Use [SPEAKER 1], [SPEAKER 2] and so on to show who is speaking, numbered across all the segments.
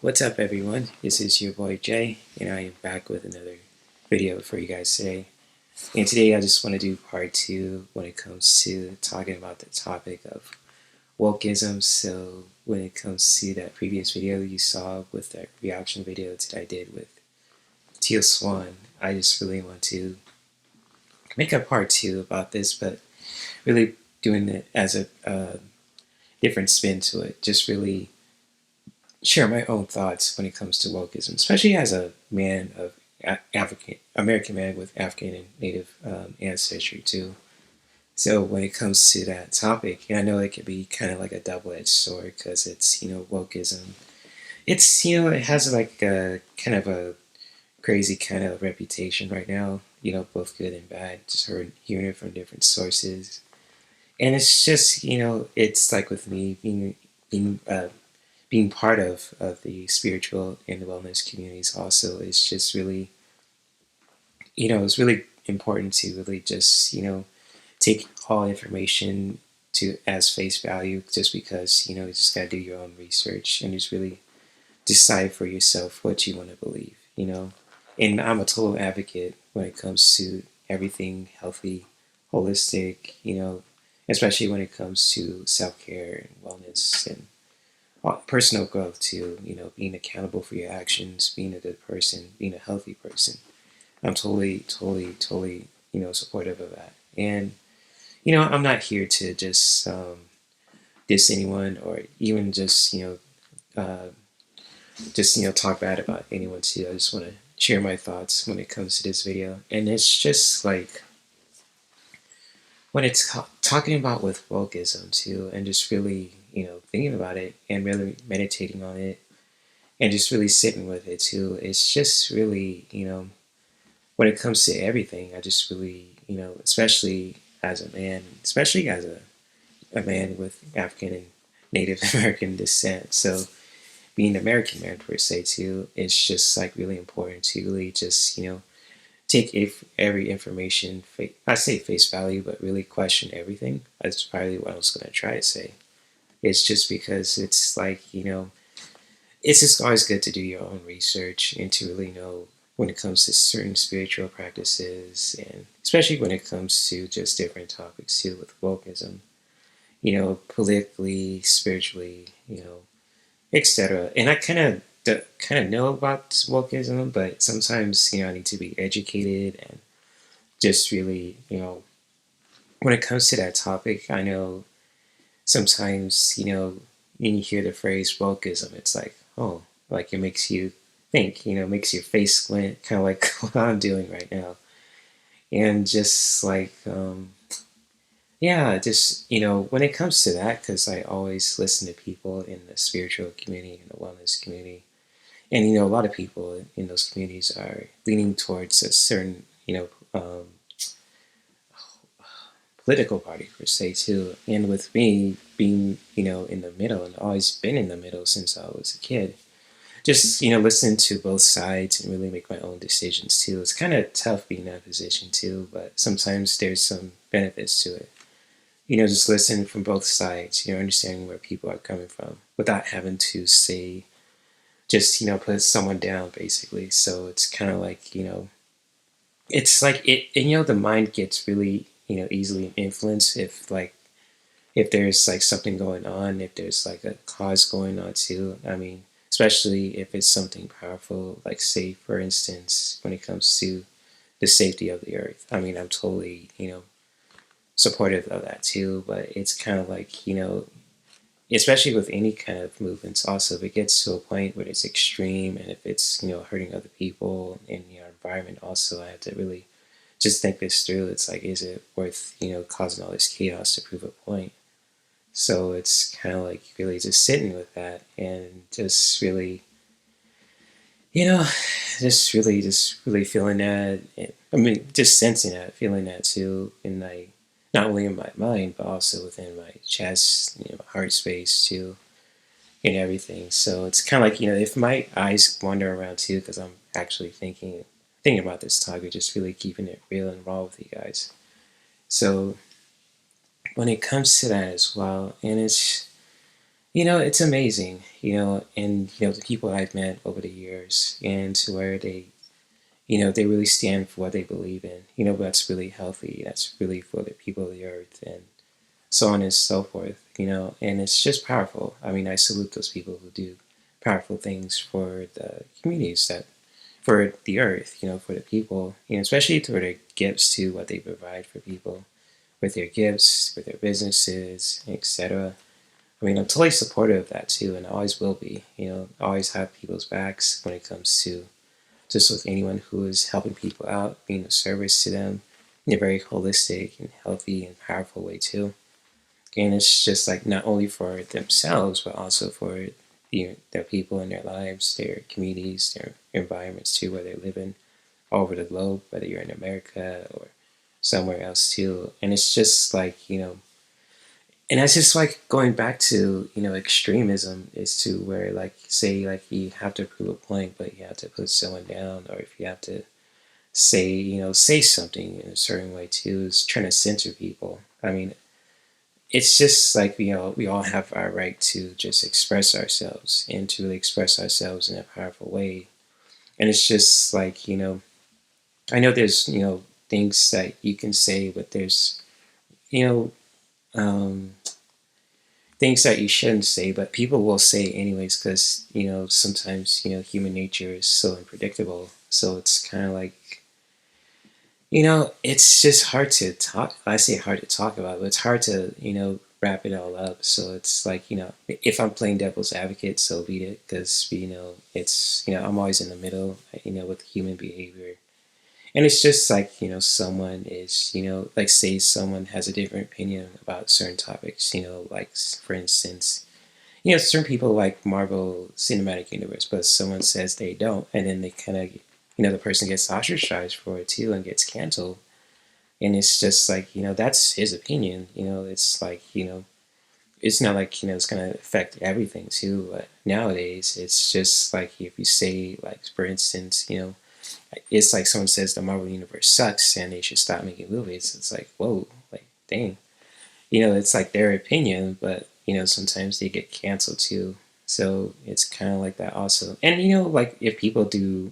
[SPEAKER 1] What's up, everyone? This is your boy Jay, and I am back with another video for you guys today. And today I just want to do part two when it comes to talking about the topic of wokeism. So when it comes to that previous video you saw with that reaction video that I did with Swan, I just really want to make a part two about this, but really doing it as a different spin to it. Just really share my own thoughts when it comes to wokeism, especially as a man of African American man with African and Native ancestry too. So when it comes to that topic, and I know it could be kind of like a double-edged sword because it's wokeism. It's it has like a kind of a crazy kind of reputation right now. Both good and bad. Just hearing it from different sources, and it's just it's like with me being part of the spiritual and the wellness communities also is just really, it's really important to really just, take all information to as face value just because, you just got to do your own research and just really decide for yourself what you want to believe. And I'm a total advocate when it comes to everything healthy, holistic, especially when it comes to self-care and wellness and personal growth too, being accountable for your actions, being a good person, being a healthy person. I'm totally, supportive of that. And, I'm not here to just diss anyone or even just talk bad about anyone too. I just want to share my thoughts when it comes to this video. And it's just like, when it's talking about with wokeism too, and just really, thinking about it and really meditating on it and just really sitting with it too, it's just really, when it comes to everything, I just really, especially as a man, especially as a man with African and Native American descent. So being an American man per se too, it's just like really important to really just, take every information, I say face value, but really question everything. That's probably what I was going to try to say. It's just because it's like, it's just always good to do your own research and to really know when it comes to certain spiritual practices, and especially when it comes to just different topics too with wokeism, politically, spiritually, etc. And I kind of know about wokeism, but sometimes I need to be educated and just really when it comes to that topic, I know sometimes when you hear the phrase wokeism, it's like, oh, like it makes you think, makes your face squint, kind of like what I'm doing right now, and just like yeah, just when it comes to that, because I always listen to people in the spiritual community and the wellness community. And a lot of people in those communities are leaning towards a certain political party per se too. And with me being in the middle and always been in the middle since I was a kid, just listen to both sides and really make my own decisions too. It's kind of tough being in that position too, but sometimes there's some benefits to it. Just listen from both sides. Understanding where people are coming from without having to say just put someone down basically. So it's kind of like it's like it, and the mind gets really easily influenced if there's like something going on, if there's like a cause going on too. I mean, especially if it's something powerful, like say for instance when it comes to the safety of the earth. I mean, I'm totally supportive of that too, but it's kind of like especially with any kind of movements also, if it gets to a point where it's extreme and if it's hurting other people in your environment also, I have to really just think this through. It's like, is it worth causing all this chaos to prove a point? So it's kind of like really just sitting with that and just really you know just really feeling that. I mean, just sensing that, feeling that too, in my, not only in my mind but also within my chest, my heart space too, and everything. So it's kind of like if my eyes wander around too, because I'm actually thinking about this topic, just really keeping it real and raw with you guys. So when it comes to that as well, and It's amazing, and the people I've met over the years, and to where they really stand for what they believe in. That's really healthy. That's really for the people of the earth, and so on and so forth. And it's just powerful. I mean, I salute those people who do powerful things for the communities that for the earth, for the people, especially through their gifts to what they provide for people with their gifts, with their businesses, etc. I mean, I'm totally supportive of that too, and I always will be. Always have people's backs when it comes to just with anyone who is helping people out, being of service to them in a very holistic and healthy and powerful way too. And it's just like not only for themselves, but also for their people in their lives, their communities, their environments too, where they live in all over the globe, whether you're in America or somewhere else too. And it's just like, and that's just like going back to, extremism is to where like say like you have to prove a point, but you have to put someone down, or if you have to say something in a certain way too, is trying to censor people. I mean, it's just like we all have our right to just express ourselves and to really express ourselves in a powerful way. And it's just like I know there's things that you can say, but there's you know um, things that you shouldn't say, but people will say anyways because sometimes human nature is so unpredictable. So it's kind of like it's just hard to talk. I say hard to talk about, but it's hard to, wrap it all up. So it's like, if I'm playing devil's advocate, so be it. Because, it's, I'm always in the middle, with human behavior. And it's just like, someone is, like say someone has a different opinion about certain topics, like for instance, certain people like Marvel Cinematic Universe, but someone says they don't. And then they kind of, the person gets ostracized for it too and gets canceled. And it's just like that's his opinion. It's like it's not like it's gonna affect everything too. But nowadays, it's just like if you say like for instance, it's like someone says the Marvel universe sucks and they should stop making movies. It's like whoa, like dang, it's like their opinion, but sometimes they get canceled too. So it's kind of like that also. And like if people do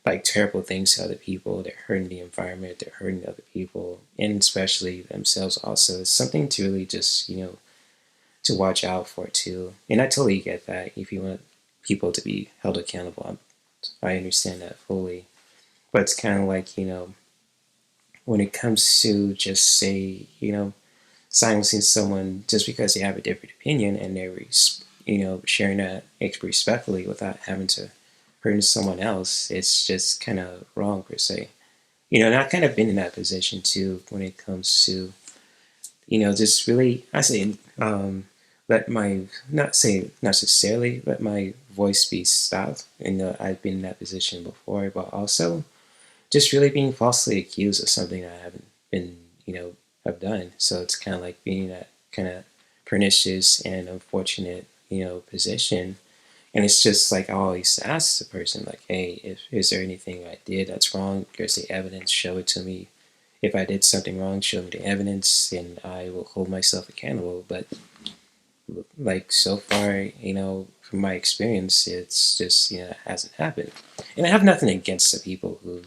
[SPEAKER 1] like terrible things to other people. They're hurting the environment. They're hurting other people, and especially themselves. Also, it's something to really just to watch out for too. And I totally get that. If you want people to be held accountable, I understand that fully. But it's kind of like when it comes to just say silencing someone just because they have a different opinion and they're sharing that respectfully without having to hurt someone else, it's just kind of wrong per se. And I've kind of been in that position too when it comes to just really I say let my not say necessarily let my voice be stopped. And I've been in that position before, but also just really being falsely accused of something I haven't been have done. So it's kind of like being in that kind of pernicious and unfortunate position. And it's just like I always ask the person, like, hey, if is there anything I did that's wrong? Here's the evidence, show it to me. If I did something wrong, show me the evidence and I will hold myself accountable. But like so far, from my experience, it's just, it hasn't happened. And I have nothing against the people who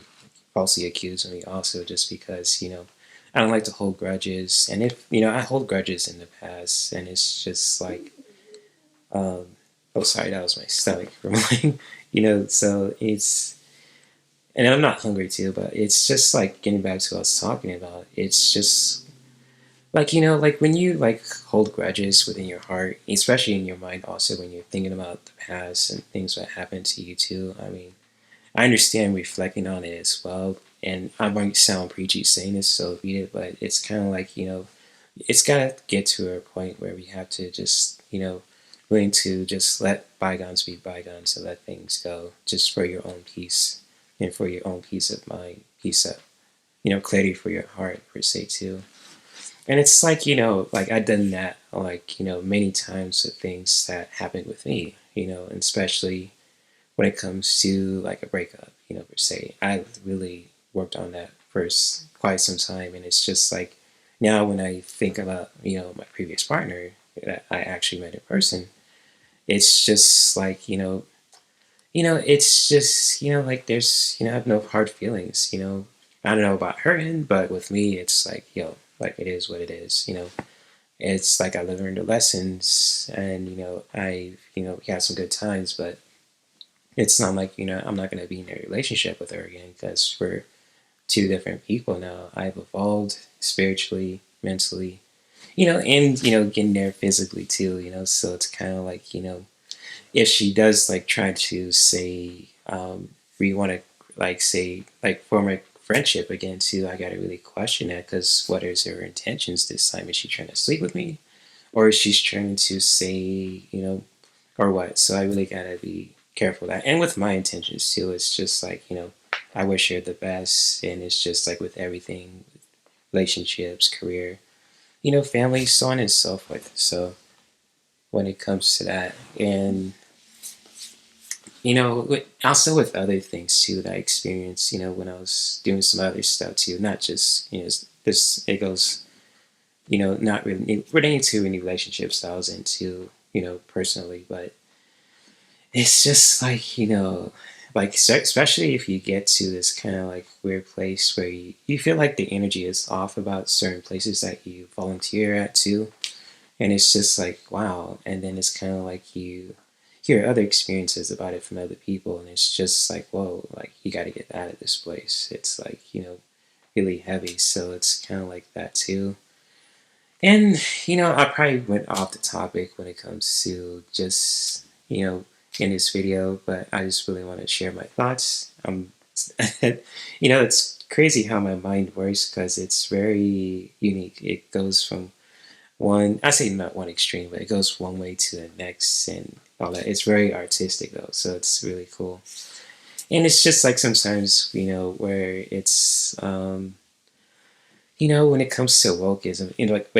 [SPEAKER 1] falsely accuse me also just because, I don't like to hold grudges. And if, I hold grudges in the past and it's just like, um, oh, sorry, that was my stomach rumbling. So it's, and I'm not hungry too, but it's just like getting back to what I was talking about. It's just like, like when you like hold grudges within your heart, especially in your mind, also when you're thinking about the past and things that happened to you too. I mean, I understand reflecting on it as well. And I might sound preachy saying this, so be it, but it's kind of like, it's got to get to a point where we have to just, willing to just let bygones be bygones and let things go just for your own peace and for your own peace of mind, peace of, clarity for your heart per se too. And it's like, like I've done that like, many times with things that happened with me, and especially when it comes to like a breakup, per se. I really worked on that for quite some time. And it's just like now when I think about, my previous partner, that I actually met in person, it's just like, it's just, like there's, I have no hard feelings, I don't know about her end, but with me, it's like, like it is what it is. It's like I learned the lessons, and, we had some good times, but it's not like, I'm not going to be in a relationship with her again because we're two different people now. I've evolved spiritually, mentally, and, getting there physically too, so it's kind of like, if she does like try to say we want to like say like form a friendship again too, I gotta really question that, because what is her intentions this time? Is she trying to sleep with me, or is she trying to say, or what? So I really gotta be careful of that. And with my intentions too, it's just like, I wish her the best, and it's just like with everything, relationships, career, family, so on and so forth. So when it comes to that, and also with other things too that I experienced, when I was doing some other stuff too, not just, this, it goes, not really relating to any relationships that I was into, personally, but it's just like, like, especially if you get to this kind of like weird place where you feel like the energy is off about certain places that you volunteer at too. And it's just like, wow. And then it's kind of like you hear other experiences about it from other people, and it's just like, whoa, like you got to get out of this place. It's like, really heavy. So it's kind of like that too. And, I probably went off the topic when it comes to just, in this video, but I just really want to share my thoughts. It's crazy how my mind works because it's very unique. It goes from one, I say not one extreme, but it goes one way to the next and all that. It's very artistic though, so it's really cool. And it's just like sometimes, where it's, when it comes to wokeism, like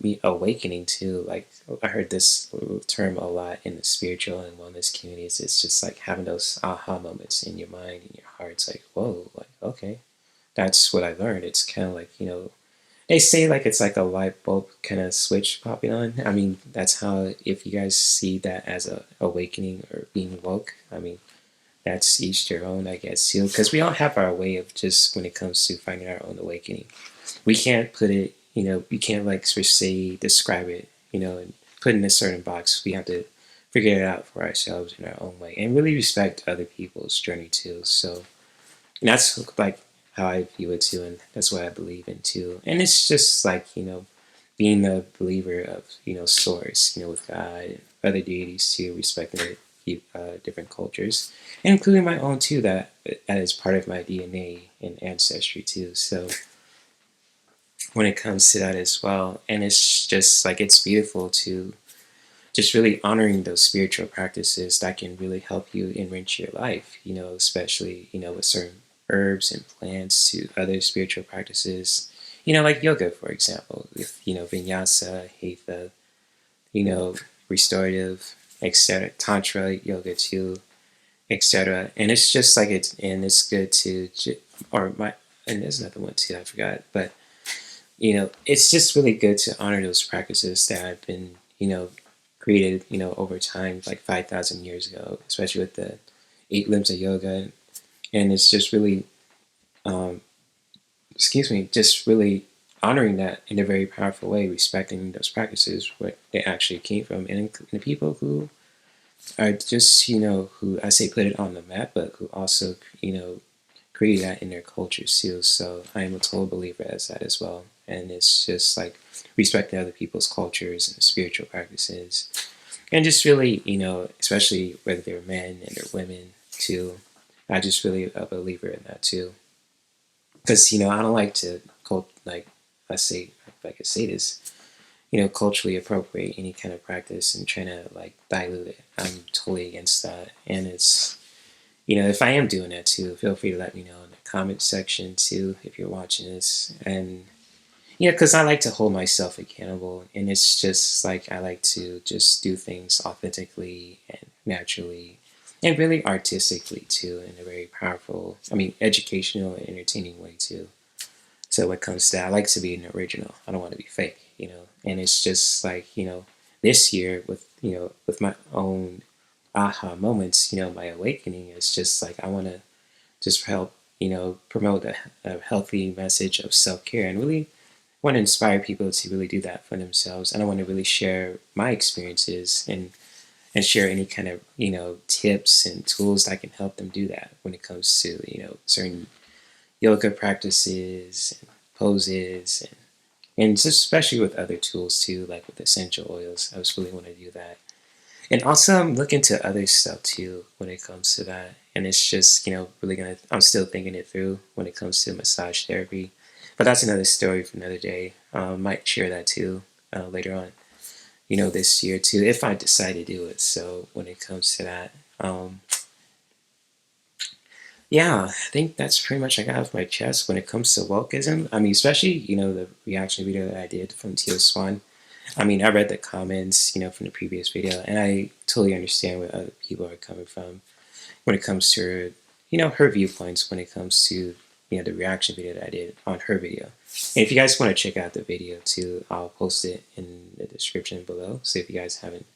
[SPEAKER 1] me awakening too. Like I heard this term a lot in the spiritual and wellness communities. It's just like having those aha moments in your mind, in your heart. It's like, whoa, like okay, that's what I learned. It's kind of like, they say like it's like a light bulb kind of switch popping on. I mean, that's how, if you guys see that as a awakening or being woke, I mean, that's each their own, I guess, too. Because we all have our way of just when it comes to finding our own awakening. We can't put it, we can't like say describe it, and put it in a certain box. We have to figure it out for ourselves in our own way, and really respect other people's journey too. So, and that's like how I view it too, and that's what I believe in too. And it's just like, being a believer of, source, with God and other deities too, respecting different cultures, and including my own too. That is part of my DNA and ancestry too. So when it comes to that as well, and it's just like it's beautiful to just really honoring those spiritual practices that can really help you enrich your life, especially, with certain herbs and plants to other spiritual practices, like yoga, for example, with, vinyasa, hatha, you know, restorative, etc., tantra yoga too, etc. And it's just like it's good to, or my, and there's another one too, I forgot, but it's just really good to honor those practices that have been, created, over time, like 5,000 years ago, especially with the 8 limbs of yoga. And it's just really, um, just really honoring that in a very powerful way, respecting those practices, what they actually came from, and the people who are just, who I say put it on the map, but who also, create that in their cultures too. So I am a total believer as that as well. And it's just like respecting other people's cultures and spiritual practices. And just really, especially whether they're men and they're women too. I just really a believer in that too. Because, I don't like to like I say, if I could say this, culturally appropriate any kind of practice and trying to like dilute it. I'm totally against that. And it's, if I am doing that too, feel free to let me know in the comment section too, if you're watching this. And, because I like to hold myself accountable. And it's just like I like to just do things authentically and naturally and really artistically too, in a very powerful, educational and entertaining way too. So when it comes to that, I like to be an original. I don't want to be fake, And it's just like, this year with with my own aha moments, my awakening is just like I want to just help promote a healthy message of self-care and really want to inspire people to really do that for themselves. And I want to really share my experiences and share any kind of tips and tools that can help them do that when it comes to certain yoga practices and poses and just especially with other tools too, like with essential oils. I just really want to do that. And also, I'm looking to other stuff too when it comes to that. And it's just, really gonna, I'm still thinking it through when it comes to massage therapy. But that's another story for another day. Might share that too later on, this year too, if I decide to do it. So when it comes to that, yeah, I think that's pretty much I got off my chest when it comes to wokeism. I mean, especially, the reaction video that I did from Teal Swan. I mean, I read the comments, from the previous video, and I totally understand where other people are coming from when it comes to her, her viewpoints when it comes to, the reaction video that I did on her video. And if you guys want to check out the video too, I'll post it in the description below. So if you guys haven't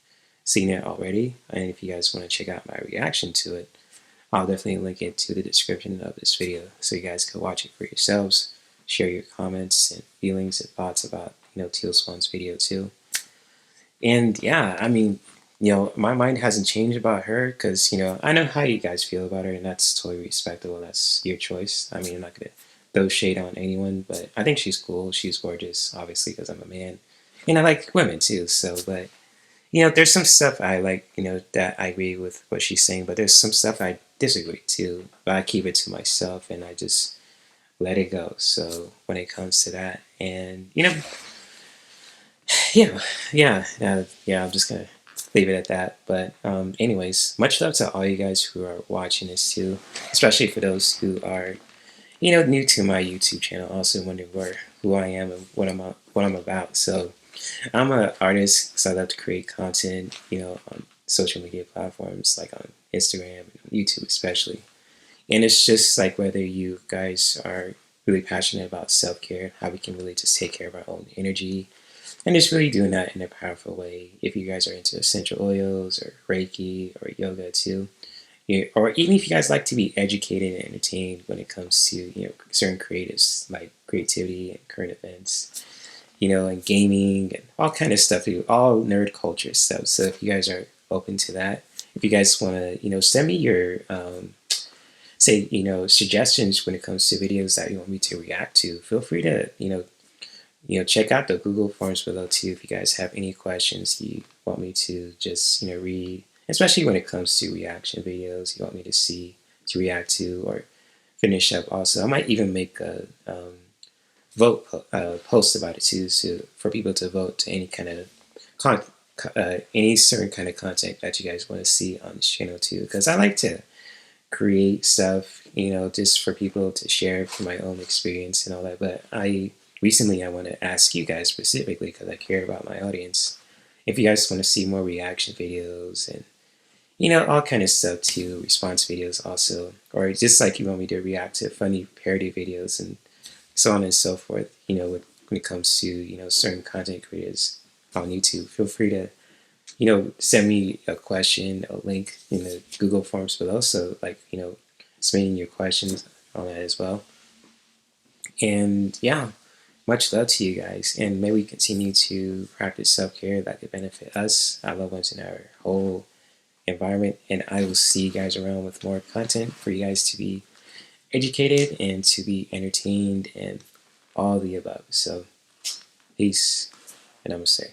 [SPEAKER 1] seen it already, and if you guys want to check out my reaction to it, I'll definitely link it to the description of this video so you guys can watch it for yourselves, share your comments and feelings and thoughts about, Teal Swan's video too. And yeah, I mean, my mind hasn't changed about her because, I know how you guys feel about her and that's totally respectable. That's your choice. I mean, I'm not going to throw shade on anyone, but I think she's cool. She's gorgeous, obviously, because I'm a man. And I like women too. So, but, there's some stuff I like, that I agree with what she's saying, but there's some stuff I disagree too. But I keep it to myself and I just let it go. So when it comes to that, and, yeah, yeah, I'm just gonna leave it at that. But anyways, much love to all you guys who are watching this too, especially for those who are new to my YouTube channel, also wondering who I am and what I'm about. So I'm an artist, so I love to create content, on social media platforms like on Instagram and YouTube especially. And it's just like whether you guys are really passionate about self-care, how we can really just take care of our own energy, and just really doing that in a powerful way. If you guys are into essential oils or Reiki or yoga too, or even if you guys like to be educated and entertained when it comes to certain creatives like creativity and current events, and gaming and all kind of stuff, all nerd culture stuff. So if you guys are open to that, if you guys want to, send me your say suggestions when it comes to videos that you want me to react to, feel free to check out the Google forms below too if you guys have any questions you want me to just read, especially when it comes to reaction videos you want me to react to or finish up. Also, I might even make a vote post about it too, so for people to vote to any kind of any certain kind of content that you guys want to see on this channel too, because I like to create stuff just for people to share from my own experience and all that. But recently I want to ask you guys specifically, because I care about my audience, if you guys want to see more reaction videos and all kind of stuff too, response videos also, or just like you want me to react to funny parody videos and so on and so forth, when it comes to certain content creators on YouTube. Feel free to send me a question, a link in the Google forms below, so like submitting your questions on that as well. And yeah, much love to you guys, and may we continue to practice self-care that could benefit us, our loved ones, and our whole environment. And I will see you guys around with more content for you guys to be educated and to be entertained and all the above. So peace and namaste.